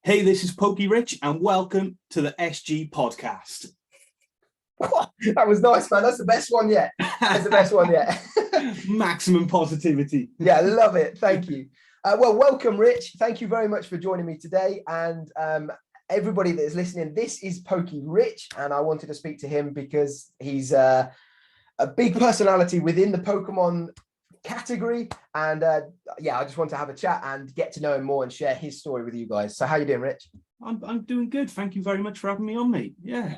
Hey, this is Pokey Rich, and welcome to the SG podcast. That was nice, man. That's the best one yet. That's the best one yet. Maximum positivity. Yeah, I love it. Thank you. Well, welcome, Rich. Thank you very much for joining me today. And everybody that is listening, this is Pokey Rich, and I wanted to speak to him because he's a big personality within the Pokemon category. And yeah, I just want to have a chat and get to know him more and share his story with you guys. So how you doing, Rich? I'm doing good. Thank you very much for having me on, mate. Yeah.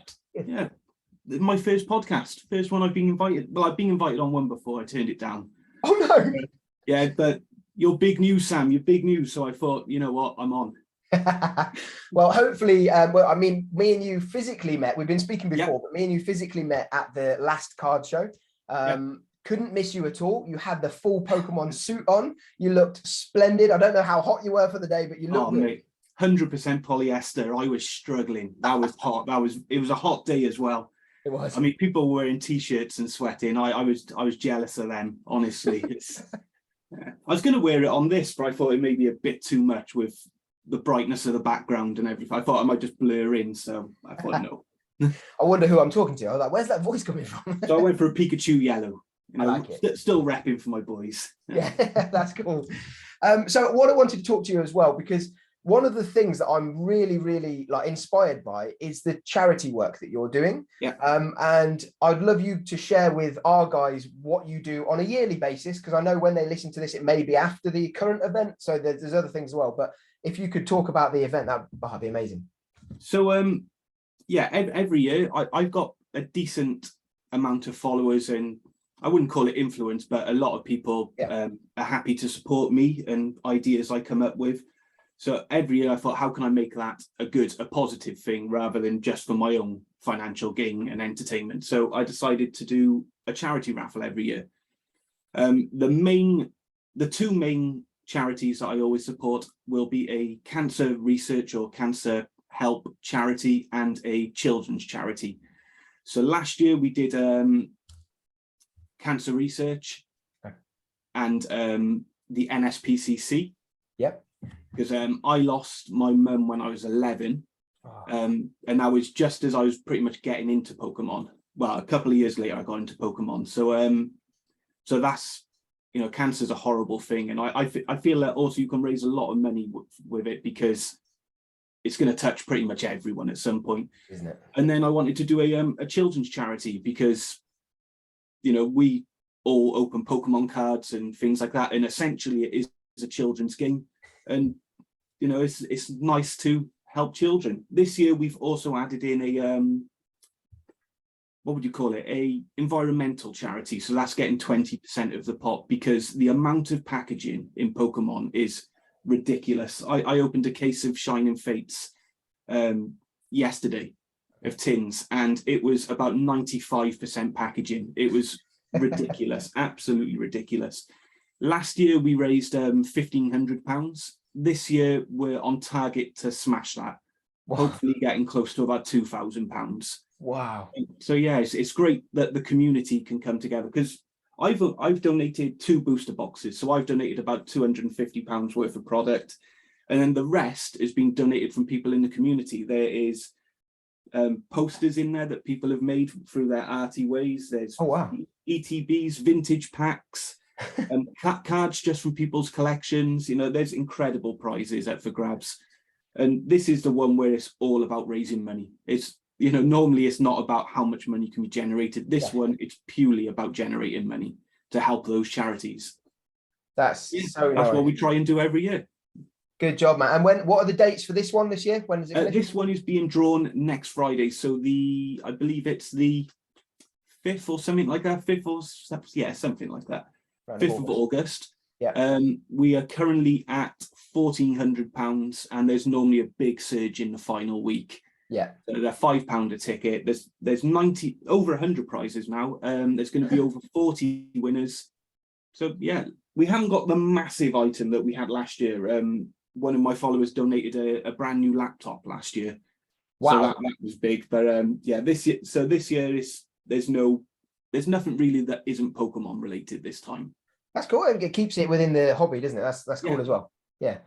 My first podcast, first one I've been invited. Well, I've been invited on one before. I turned it down. Oh, no. Yeah, but you're big news, Sam. You're big news. So I thought, you know what, I'm on. Well, hopefully, well, I mean, me and you physically met. We've been speaking before, Yep. but me and you physically met at the last card show. Couldn't miss you at all. You had the full Pokemon suit on. You looked splendid. I don't know how hot you were for the day, but you looked good. Mate, 100% polyester. I was struggling. That was hot. It was a hot day as well. It was. I mean, people were wearing t-shirts and sweating. I was jealous of them, honestly. I was going to wear it on this, but I thought it may be a bit too much with the brightness of the background and everything. I thought I might just blur in, so I thought no. I wonder who I'm talking to. I was like, where's that voice coming from? So I went for a Pikachu yellow. You know, I like it. Still repping for my boys. Yeah, that's cool. So what I wanted to talk to you as well, because one of the things that I'm really like inspired by is the charity work that you're doing. Yeah. And I'd love you to share with our guys what you do on a yearly basis, because I know when they listen to this, it may be after the current event. So there's other things as well. But if you could talk about the event, that'd be amazing. So yeah, every year I've got a decent amount of followers, and I wouldn't call it influence, but a lot of people are happy to support me and ideas I come up with. So every year I thought, how can I make that a positive thing rather than just for my own financial gain and entertainment? So I decided to do a charity raffle every year. The two main charities that I always support will be a cancer research or cancer help charity and a children's charity. So last year we did cancer research and the NSPCC. Yep. Because I lost my mum when I was 11, and that was just as I was pretty much getting into Pokemon. Well, a couple of years later, I got into Pokemon. So that's, you know, cancer is a horrible thing, and I feel that also you can raise a lot of money with it because it's going to touch pretty much everyone at some point, isn't it? And then I wanted to do a children's charity because, you know, we all open Pokemon cards and things like that, and essentially it is a children's game. And you know, it's nice to help children. This year we've also added in a what would you call it, a environmental charity, so that's getting 20% of the pot because the amount of packaging in Pokemon is ridiculous. I opened a case of Shining Fates yesterday of tins, and it was about 95% packaging. It was ridiculous. Absolutely ridiculous. Last year we raised £1,500. This year we're on target to smash that. Wow. Hopefully getting close to about £2,000. Wow. So yeah, it's great that the community can come together because I've donated 2 booster boxes. So I've donated about £250 worth of product, and then the rest is being donated from people in the community. There is posters in there that people have made through their arty ways. There's ETBs, vintage packs, cards just from people's collections. You know, there's incredible prizes up for grabs, and this is the one where it's all about raising money. It's, you know, normally it's not about how much money can be generated. This one, it's purely about generating money to help those charities. That's what we try and do every year. Good job, man. And what are the dates for this one this year? When is it? This one is being drawn next Friday. So I believe it's the 5th or something like that. 5th or something like that. 5th of August. Yeah. We are currently at £1,400, and there's normally a big surge in the final week. Yeah. So they're £5 a ticket. There's 90 over 100 prizes now. There's going to be over 40 winners. So yeah, we haven't got the massive item that we had last year. One of my followers donated a brand new laptop last year. Wow. So that was big. But yeah, this year is there's nothing really that isn't Pokemon related this time. That's cool. It keeps it within the hobby, doesn't it? That's cool as well. Yeah.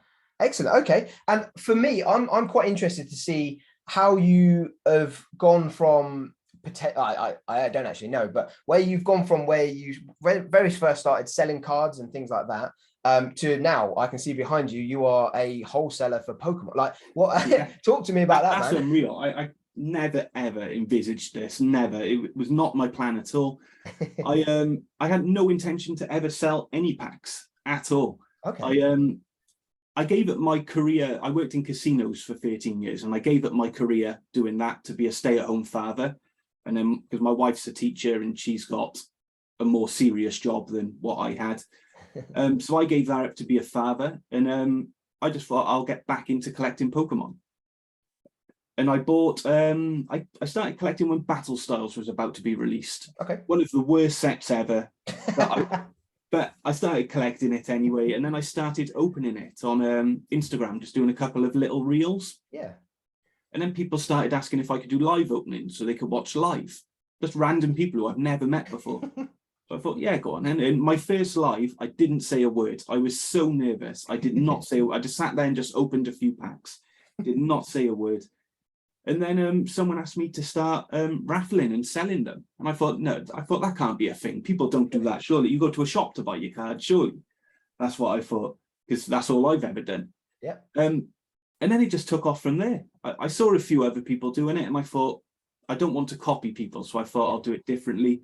Excellent. Okay. And for me, I'm quite interested to see how you have gone from I don't actually know, but where you've gone from where you very first started selling cards and things like that, to now I can see behind you, you are a wholesaler for Pokemon. Like what, Yeah, talk to me about that, that's man. unreal. I never ever envisaged this. Never. It was not my plan at all. I had no intention to ever sell any packs at all. Okay. I gave up my career. I worked in casinos for 13 years, and I gave up my career doing that to be a stay-at-home father. And then because my wife's a teacher and she's got a more serious job than what I had, so I gave that up to be a father. And I just thought I'll get back into collecting Pokemon. And I bought. I started collecting when Battle Styles was about to be released. Okay. One of the worst sets ever. But I started collecting it anyway, and then I started opening it on Instagram, just doing a couple of little reels. Yeah. And then people started asking if I could do live openings so they could watch live. Just random people who I've never met before. So I thought, yeah, go on. And my first live, I didn't say a word. I was so nervous. I did not say. I just sat there and just opened a few packs. Did not say a word. And then someone asked me to start raffling and selling them. And I thought, no, that can't be a thing. People don't do that. Surely you go to a shop to buy your card. Surely. That's what I thought, because that's all I've ever done. Yeah. And then it just took off from there. I saw a few other people doing it and I thought, I don't want to copy people. So I thought I'll do it differently.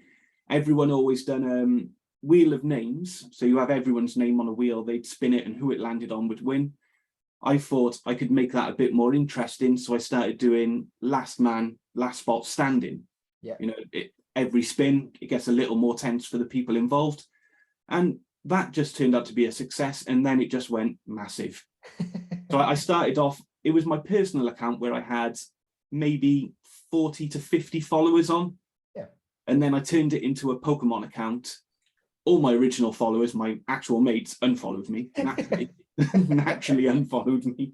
Everyone always done wheel of names. So you have everyone's name on a wheel. They'd spin it and who it landed on would win. I thought I could make that a bit more interesting. So I started doing last man, last spot standing. Yeah. You know, every spin, it gets a little more tense for the people involved. And that just turned out to be a success. And then it just went massive. So I started off, it was my personal account where I had maybe 40 to 50 followers on. Yeah. And then I turned it into a Pokemon account. All my original followers, my actual mates, unfollowed me. Naturally unfollowed me.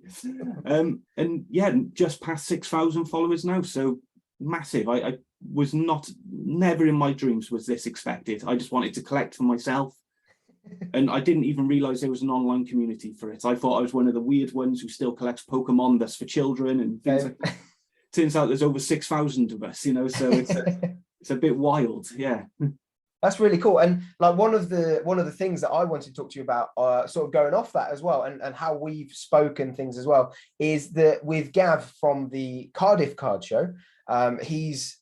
And yeah, just past 6,000 followers now. So massive. I was never in my dreams was this expected. I just wanted to collect for myself. And I didn't even realize there was an online community for it. I thought I was one of the weird ones who still collects Pokemon that's for children and things like that. Turns out there's over 6,000 of us, you know, so it's a bit wild. Yeah. That's really cool. And like one of the things that I wanted to talk to you about, sort of going off that as well, and how we've spoken things as well, is that with Gav from the Cardiff Card Show, he's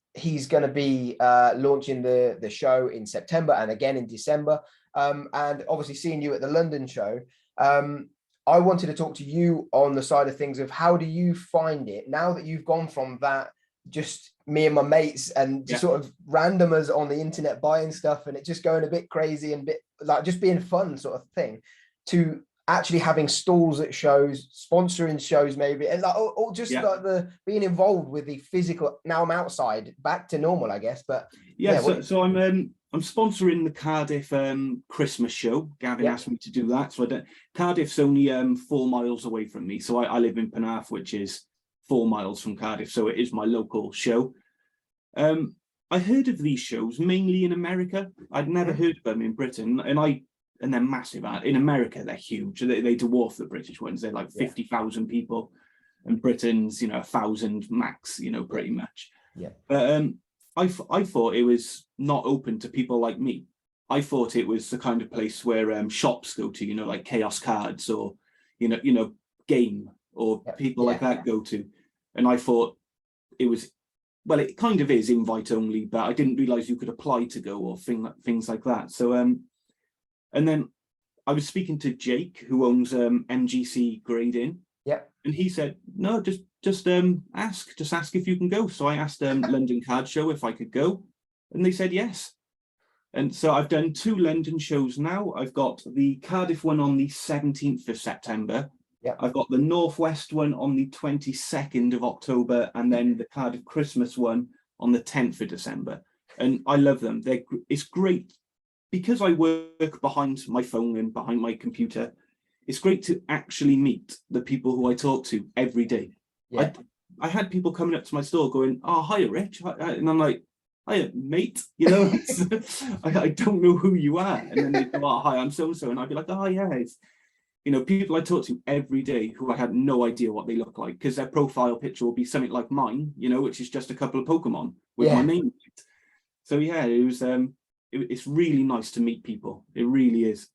going to be launching the show in September and again in December. And obviously seeing you at the London show, I wanted to talk to you on the side of things of how do you find it now that you've gone from that, just me and my mates and just sort of randomers on the internet buying stuff and it just going a bit crazy and bit like just being fun sort of thing, to actually having stalls at shows, sponsoring shows maybe, and like or just like the being involved with the physical. Now I'm outside, back to normal, I guess. But so I'm sponsoring the Cardiff Christmas show. Gavin asked me to do that, so Cardiff's only 4 miles away from me, so I live in Penarth, which is 4 miles from Cardiff, so it is my local show. I heard of these shows mainly in America. I'd never heard of them in Britain, and they're massive. In America, they're huge. They dwarf the British ones. They're like 50,000 people, and Britain's 1,000 max. Pretty much. Yeah. But I thought it was not open to people like me. I thought it was the kind of place where shops go to, like Chaos Cards or Game or people like that go to. And I thought it was, well, it kind of is invite only, but I didn't realize you could apply to go or things like that. So and then I was speaking to Jake, who owns MGC Grading. Yeah. And he said, no, just ask if you can go. So I asked London Card Show if I could go, and they said yes. And so I've done 2 London shows now. I've got the Cardiff one on the 17th of September. Yeah. I've got the Northwest one on the 22nd of October, and then the Cardiff Christmas one on the 10th of December. And I love them. It's great because I work behind my phone and behind my computer. It's great to actually meet the people who I talk to every day. Yeah. I had people coming up to my store going, "Oh, hi, Rich," and I'm like, "Hiya, mate." I don't know who you are, and then they go, "Oh, hi, I'm so and so," and I'd be like, "Oh, yeah." you know, people I talk to every day who I had no idea what they look like, because their profile picture will be something like mine, you know, which is just a couple of Pokemon with my name in it. So yeah, it was it's really nice to meet people. It really is.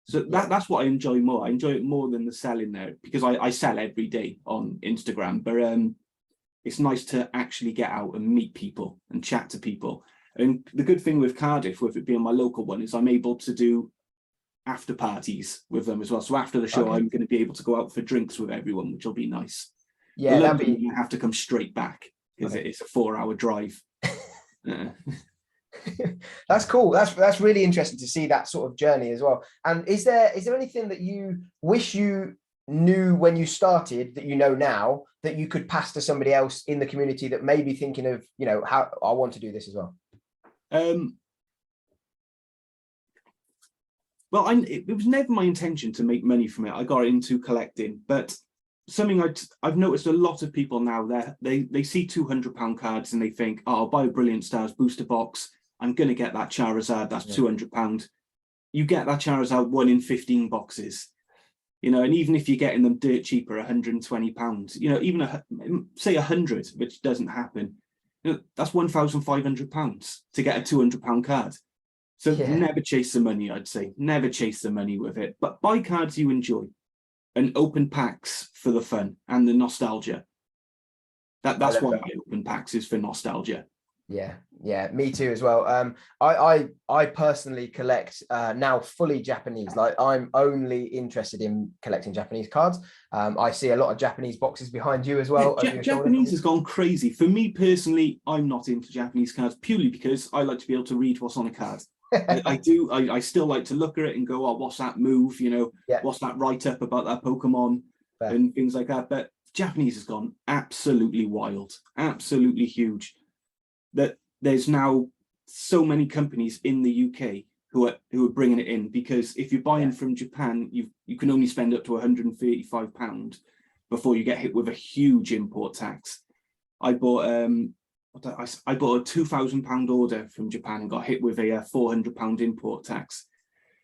So that's what I enjoy more. I enjoy it more than the selling there, because I sell every day on Instagram, but it's nice to actually get out and meet people and chat to people. And the good thing with Cardiff, with it being my local one, is I'm able to do after parties with them as well. So after the show, I'm going to be able to go out for drinks with everyone, which will be nice. Yeah, London, you have to come straight back because it's a 4-hour drive. That's cool. That's really interesting to see that sort of journey as well. And is there anything that you wish you knew when you started that you know now that you could pass to somebody else in the community that may be thinking of, you know, how I want to do this as well? Well, it was never my intention to make money from it. I got into collecting, but something I've noticed a lot of people now, they see £200 cards and they think, oh, I'll buy a Brilliant Stars booster box. I'm going to get that Charizard. That's £200. You get that Charizard 1 in 15 boxes, you know, and even if you're getting them dirt cheaper, £120, you know, even say 100, which doesn't happen, you know, that's £1,500 to get a £200 card. So never chase the money, I'd say. Never chase the money with it, but buy cards you enjoy and open packs for the fun and the nostalgia. That's why I open packs, is for nostalgia. Yeah, me too as well. I personally collect now fully Japanese. Like, I'm only interested in collecting Japanese cards. I see a lot of Japanese boxes behind you as well. Japanese has gone crazy. For me personally, I'm not into Japanese cards purely because I like to be able to read what's on a card. I still like to look at it and go, oh, what's that move? You know, what's that write-up about that Pokemon and things like that. But Japanese has gone absolutely wild, absolutely huge. That there's now so many companies in the UK who are bringing it in, because if you're buying from Japan, you can only spend up to £135 before you get hit with a huge import tax. I bought I bought a £2,000 order from Japan and got hit with a £400 import tax.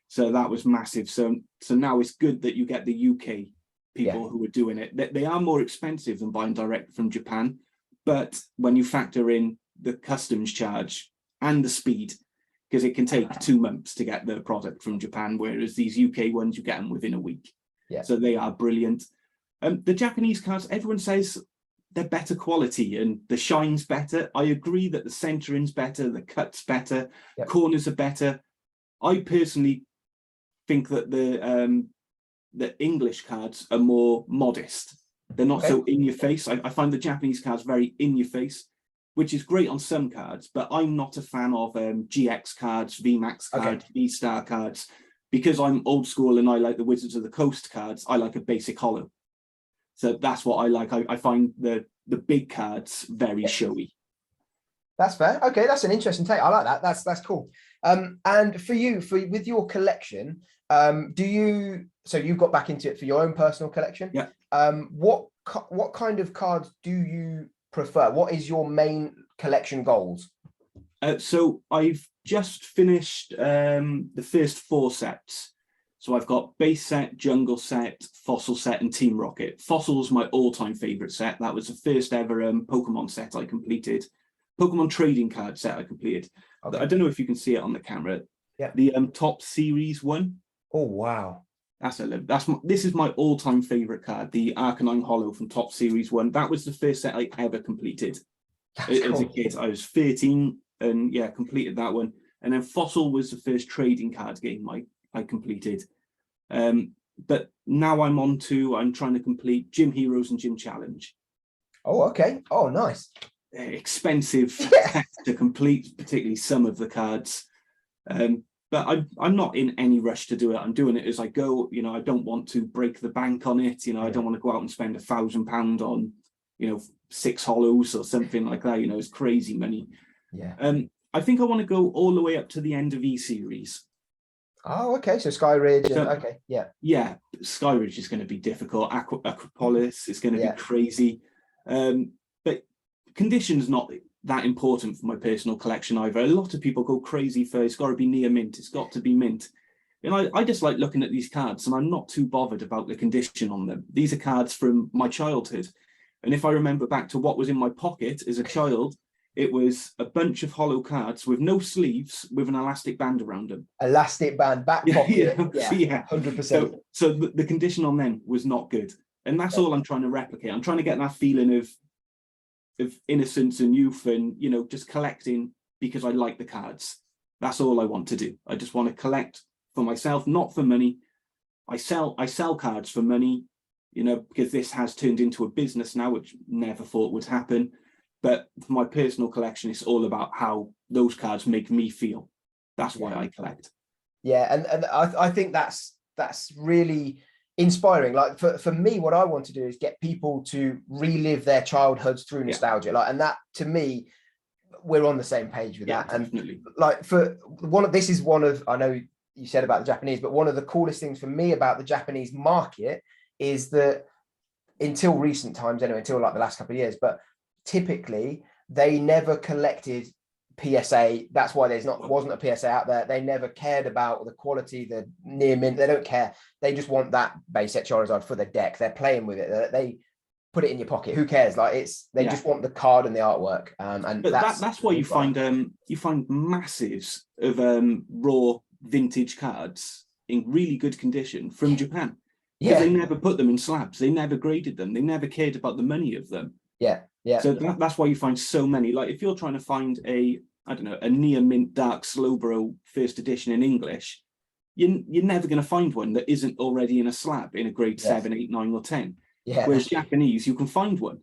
So that was massive. So now it's good that you get the UK people who are doing it. They are more expensive than buying direct from Japan, but when you factor in the customs charge and the speed, because it can take 2 months to get the product from Japan, whereas these UK ones, you get them within a week. So they are brilliant. The Japanese cards, everyone says they're better quality and the shine's better. I agree that the centering's better, the cut's better, corners are better. I personally think that the English cards are more modest. They're not so in your face. I find the Japanese cards very in your face, which is great on some cards, but I'm not a fan of GX cards, VMAX cards, V-Star cards, because I'm old school and I like the Wizards of the Coast cards. I like a basic holo. So that's what I like. I find the big cards very showy. That's fair. Okay, that's an interesting take. I like that. That's cool. And for you, with your collection, so you've got back into it for your own personal collection? Yeah. What kind of cards do you prefer? What is your main collection goals? So I've just finished the first 4 sets. So I've got base set, jungle set, fossil set, and Team Rocket. Fossil's my all-time favorite set. That was the first ever Pokemon set I completed. Pokemon trading card set I completed. I don't know if you can see it on the camera. The top series one. Oh wow. This is my all-time favorite card, the Arcanine Holo from Top Series 1. That was the first set I ever completed. As a kid, I was 13 and completed that one. And then Fossil was the first trading card game I completed. But now I'm trying to complete Gym Heroes and Gym Challenge. Oh, okay. Oh, nice. Expensive to complete, particularly some of the cards. But I'm not in any rush to do it. I'm doing it as I go. You know, I don't want to break the bank on it. You know, I don't want to go out and spend £1,000 on, 6 holos or something like that. You know, it's crazy money. I think I want to go all the way up to the end of E-Series. Oh, okay. So Skyridge. Yeah, Skyridge is going to be difficult. Aquapolis is going to be crazy. But condition's not that important for my personal collection either. A lot of people go crazy for it's got to be near mint, it's got to be mint. And I just like looking at these cards, and I'm not too bothered about the condition on them. These are cards from my childhood. And if I remember back to what was in my pocket as a child, it was a bunch of hollow cards with no sleeves with an elastic band around them. Elastic band, back pocket. Yeah, 100%. So the condition on them was not good. And that's all I'm trying to replicate. I'm trying to get that feeling of innocence and youth and, you know, just collecting because I like the cards. That's all I want to do. I just want to collect for myself, not for money. I sell cards for money, you know, because this has turned into a business now, which never thought would happen. But for my personal collection, it's all about how those cards make me feel. That's why I collect. Yeah, and I think that's really inspiring. Like for me, what I want to do is get people to relive their childhoods through nostalgia. Like, and that to me, we're on the same page with that. Definitely. And like this is one of, I know you said about the Japanese, but one of the coolest things for me about the Japanese market is that until recent times, anyway, until like the last couple of years, but typically they never collected PSA. That's why wasn't a PSA out there. They never cared about the quality, the near mint. They don't care. They just want that base set Charizard for the deck. They're playing with it. They put it in your pocket. Who cares? Like they just want the card and the artwork. And but that's why you find masses of raw vintage cards in really good condition from Japan. Because they never put them in slabs. They never graded them. They never cared about the money of them. Yeah. So that's why you find so many. Like if you're trying to find a near mint dark Slowbro first edition in English, you're never going to find one that isn't already in a slab in a grade 7, 8, 9, or 10. Yeah. Whereas Japanese, you can find one,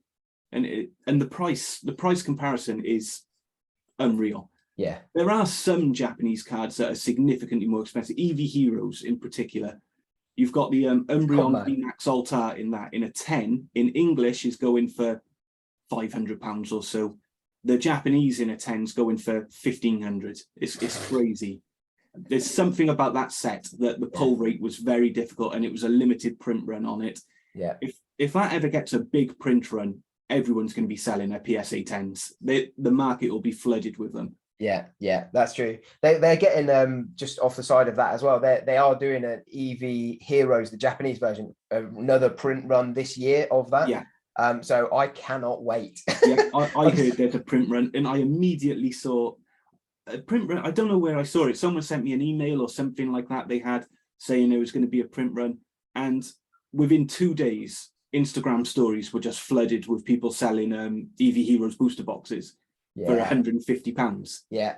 and the price comparison is unreal. Yeah. There are some Japanese cards that are significantly more expensive. EV Heroes in particular. You've got the Umbreon VMAX Altar in a 10. In English is going for £500 or so. The Japanese in a 10's going for 1,500. It's crazy. There's something about that set that the pull rate was very difficult, and it was a limited print run on it. Yeah. If that ever gets a big print run, everyone's going to be selling their PSA 10s. The market will be flooded with them. Yeah, that's true. They're getting just off the side of that as well. They are doing an EV Heroes, the Japanese version, another print run this year of that. Yeah. So I cannot wait. I heard there's a print run, and I immediately saw a print run. I don't know where I saw it. Someone sent me an email or something like that. They had saying there was going to be a print run, and within 2 days, Instagram stories were just flooded with people selling EV Heroes booster boxes for £150. Yeah,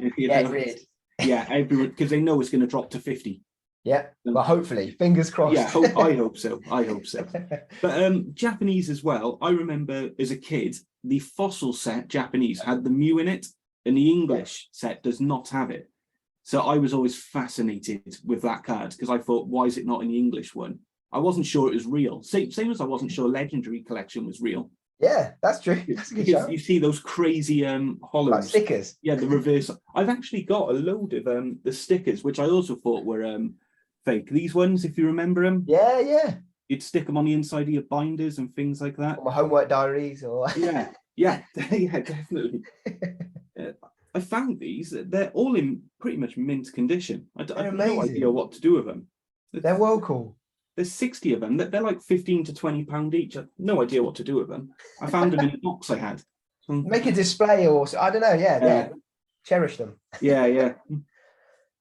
everyone, because they know it's going to drop to 50. Yeah, well, hopefully, fingers crossed. Yeah, I hope so. But Japanese as well. I remember as a kid, the fossil set Japanese had the Mew in it, and the English set does not have it. So I was always fascinated with that card because I thought, why is it not in the English one? I wasn't sure it was real. Same as I wasn't sure Legendary Collection was real. Yeah, that's true. That's a good shout. You see those crazy hollows. Like stickers. Yeah, the reverse. I've actually got a load of the stickers, which I also thought were fake. These ones, if you remember them. Yeah. You'd stick them on the inside of your binders and things like that. Or my homework diaries or yeah, definitely. I found these. They're all in pretty much mint condition. I have no idea what to do with them. They're well cool. There's 60 of them. They're like £15 to £20 each. I have no idea what to do with them. I found them in a box I had. Make a display or I don't know. Yeah. Cherish them. Yeah.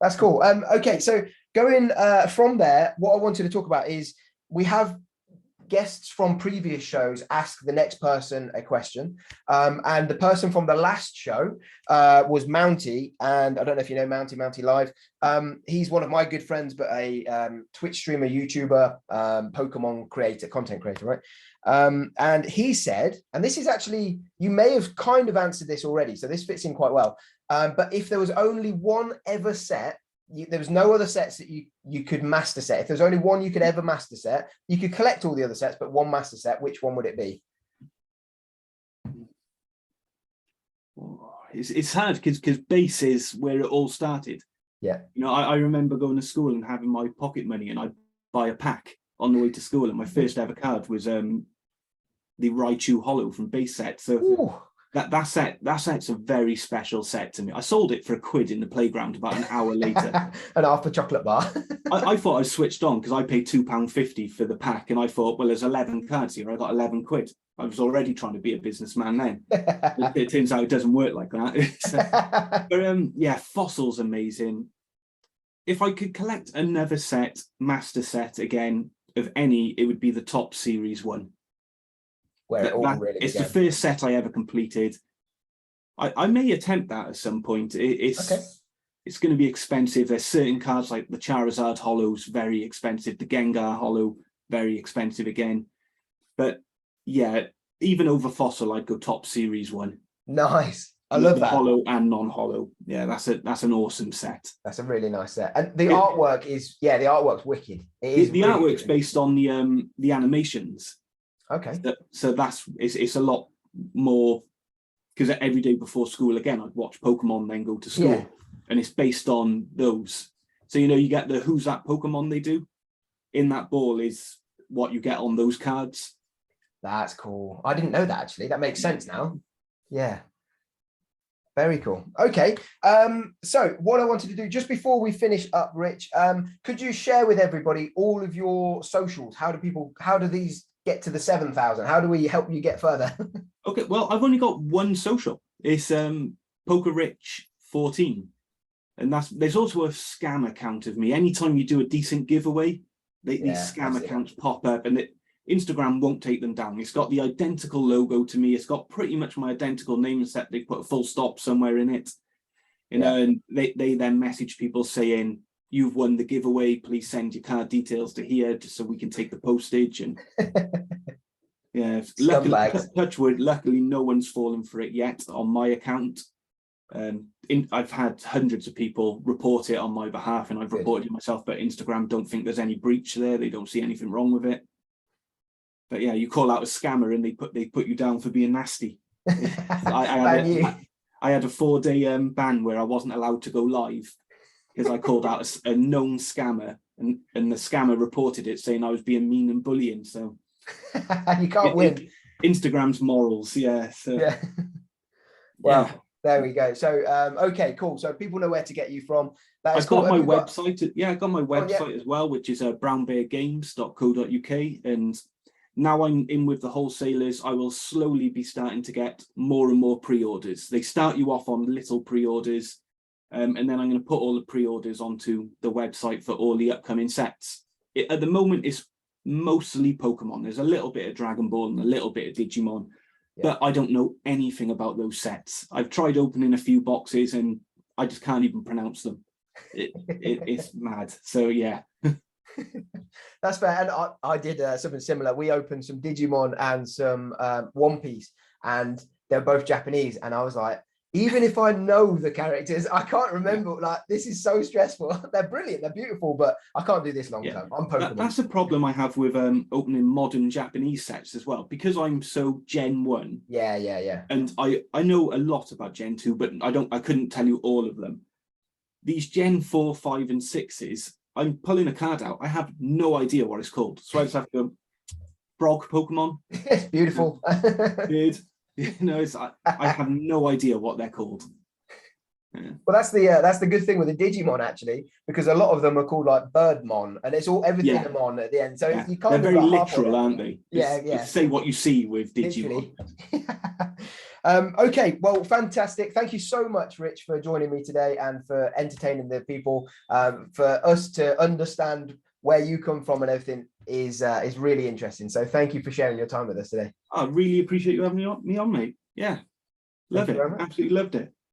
That's cool. Okay, so going from there, what I wanted to talk about is we have guests from previous shows ask the next person a question. And the person from the last show was Mounty. And I don't know if you know Mounty Live. He's one of my good friends, but a Twitch streamer, YouTuber, Pokemon creator, content creator, right? And he said, and this is actually, you may have kind of answered this already, so this fits in quite well. But if there was only one ever set, there was no other sets that you could master set. If there's only one you could ever master set, you could collect all the other sets, but one master set, which one would it be? It's hard because base is where it all started. Yeah. You know, I remember going to school and having my pocket money, and I'd buy a pack on the way to school, and my first ever card was the Raichu Hollow from base set. So that set's a very special set to me. I sold it for £1 in the playground about an hour later. And half a chocolate bar. I thought I switched on because I paid £2.50 for the pack, and I thought, well, there's 11 cards here. I got £11. I was already trying to be a businessman then. It turns out it doesn't work like that. But yeah, Fossil's amazing. If I could collect another set, master set again of any, it would be the top series one. Where it all really it's began. the first set I ever completed. I may attempt that at some point. It's going to be expensive. There's certain cards like the Charizard Hollow's very expensive. The Gengar Hollow, very expensive again. But yeah, even over Fossil, I'd go top series one. Nice. I love that. Hollow and non-hollow. Yeah, that's an awesome set. That's a really nice set. And the artwork is, the artwork's wicked. It is the really artwork's good. based on the animations. Okay. So it's a lot more, because every day before school, again, I'd watch Pokemon, then go to school, and it's based on those. So, you get the Who's That Pokemon they do. In that ball is what you get on those cards. That's cool. I didn't know that, actually. That makes sense now. Yeah. Very cool. Okay. So what I wanted to do just before we finish up, Rich, could you share with everybody all of your socials? How do these get to the 7,000? How do we help you get further? Okay, well, I've only got one social. It's PokerRich14, and there's also a scam account of me. Anytime you do a decent giveaway, these scam accounts pop up, and Instagram won't take them down. It's got the identical logo to me. It's got pretty much my identical name, except they put a full stop somewhere in it. And they then message people saying, "You've won the giveaway. Please send your card details to here, just so we can take the postage." And yeah, luckily no one's fallen for it yet on my account. I've had hundreds of people report it on my behalf, and I've reported it myself, but Instagram don't think there's any breach there. They don't see anything wrong with it. But yeah, you call out a scammer and they put you down for being nasty. I had a 4-day ban where I wasn't allowed to go live because I called out a known scammer, and the scammer reported it, saying I was being mean and bullying. So you can't win. Instagram's morals, yeah. So, yeah. Well, there we go. So okay, cool. So people know where to get you from. I've got my website. Yeah, I got my website as well, which is brownbeargames.co.uk. And now I'm in with the wholesalers, I will slowly be starting to get more and more pre-orders. They start you off on little pre-orders, and then I'm going to put all the pre-orders onto the website for all the upcoming sets. At the moment, it's mostly Pokemon. There's a little bit of Dragon Ball and a little bit of Digimon, but I don't know anything about those sets. I've tried opening a few boxes and I just can't even pronounce them. It's mad. So yeah. That's fair. And I did something similar. We opened some Digimon and some One Piece, and they're both Japanese. And I was like, even if I know the characters, I can't remember. Like, this is so stressful. They're brilliant, they're beautiful, but I can't do this long term. I'm Pokemon. That's a problem I have with opening modern Japanese sets as well, because I'm so Gen 1. Yeah. And I know a lot about Gen 2, but I couldn't tell you all of them. These Gen 4, 5, and 6s, I'm pulling a card out. I have no idea what it's called. So I just have to go, Frog Pokemon. It's beautiful. Weird. I have no idea what they're called. Yeah. Well, that's the good thing with the Digimon, actually, because a lot of them are called like Birdmon, and it's all everything Mon at the end. So you can't. They're very literal, aren't they? Yeah. Say what you see with Digimon. Okay, well, fantastic. Thank you so much, Rich, for joining me today and for entertaining the people. For us to understand where you come from and everything is really interesting. So thank you for sharing your time with us today. I really appreciate you having me on, mate. Yeah, love it. Absolutely loved it.